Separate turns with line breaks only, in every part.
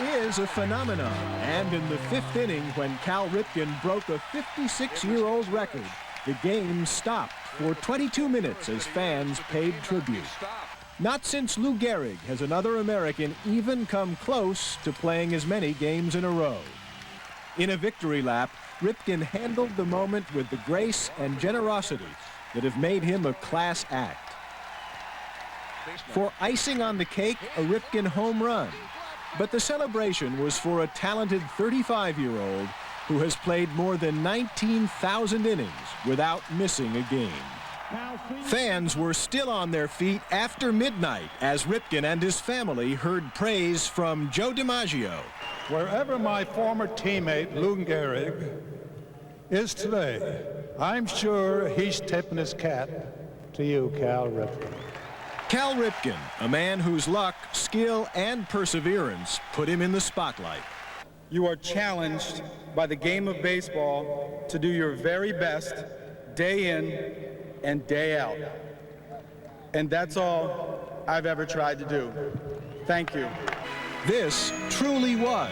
is a phenomenon, and in the 5th inning, when Cal Ripken broke a 56-year-old record, the game stopped for 22 minutes as fans paid tribute. Not since Lou Gehrig has another American even come close to playing as many games in a row. In a victory lap, Ripken handled the moment with the grace and generosity that have made him a class act. For icing on the cake, a Ripken home run. But the celebration was for a talented 35-year-old who has played more than 19,000 innings without missing a game. Fans were still on their feet after midnight as Ripken and his family heard praise from Joe DiMaggio.
Wherever my former teammate Lou Gehrig is today, I'm sure he's tipping his cap to you, Cal Ripken.
Cal Ripken, a man whose luck, skill, and perseverance put him in the spotlight.
You are challenged by the game of baseball to do your very best day in and day out. And that's all I've ever tried to do. Thank you.
This truly was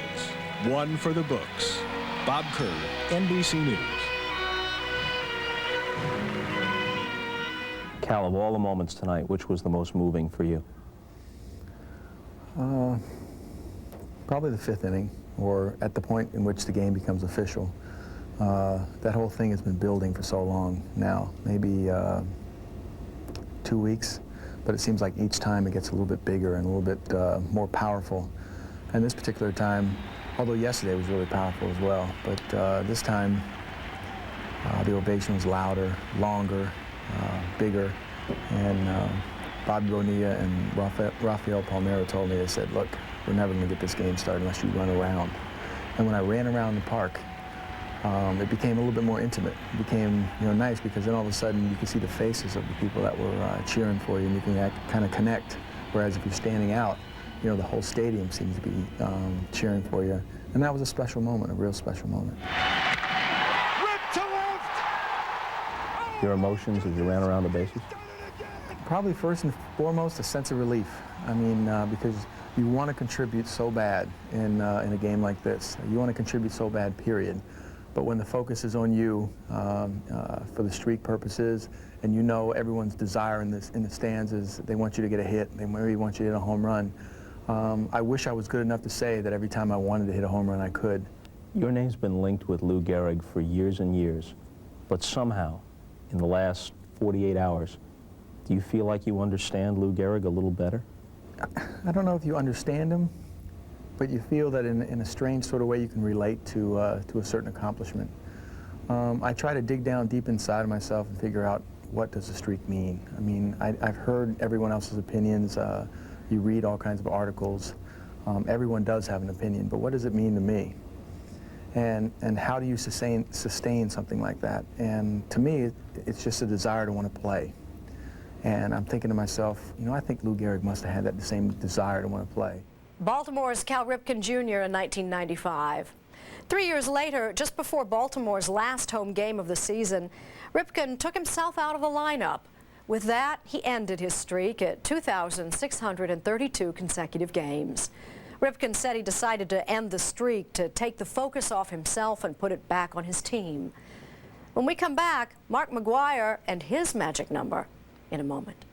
one for the books. Bob Kerr, NBC News.
Cal, of all the moments tonight, which was the most moving for you?
Probably the 5th inning, or at the point in which the game becomes official. That whole thing has been building for so long now, maybe 2 weeks, but it seems like each time it gets a little bit bigger and a little bit more powerful. And this particular time, although yesterday was really powerful as well, but this time the ovation was louder, longer, bigger, and Bobby Bonilla and Rafael Palmeiro told me, they said, look, we're never going to get this game started unless you run around. And when I ran around the park, it became a little bit more intimate. It became, nice, because then all of a sudden you could see the faces of the people that were cheering for you, and you can kind of connect. Whereas if you're standing out, the whole stadium seems to be cheering for you. And that was a special moment, a real special moment.
Your emotions as you ran around the bases?
Probably first and foremost a sense of relief. I mean, because you want to contribute so bad in a game like this. You want to contribute so bad, period. But when the focus is on you for the streak purposes, and everyone's desire in the stands is they want you to get a hit, they maybe want you to hit a home run. I wish I was good enough to say that every time I wanted to hit a home run, I could.
Your name's been linked with Lou Gehrig for years and years, but somehow, in the last 48 hours, do you feel like you understand Lou Gehrig a little better?
I don't know if you understand him, but you feel that in a strange sort of way you can relate to a certain accomplishment. I try to dig down deep inside of myself and figure out, what does a streak mean? I mean, I've heard everyone else's opinions. You read all kinds of articles. Everyone does have an opinion, but what does it mean to me? And how do you sustain something like that? And to me, it's just a desire to want to play. And I'm thinking to myself, I think Lou Gehrig must have had that same desire to want to play.
Baltimore's Cal Ripken Jr. in 1995. 3 years later, just before Baltimore's last home game of the season, Ripken took himself out of the lineup. With that, he ended his streak at 2,632 consecutive games. Ripken said he decided to end the streak to take the focus off himself and put it back on his team. When we come back, Mark McGwire and his magic number in a moment.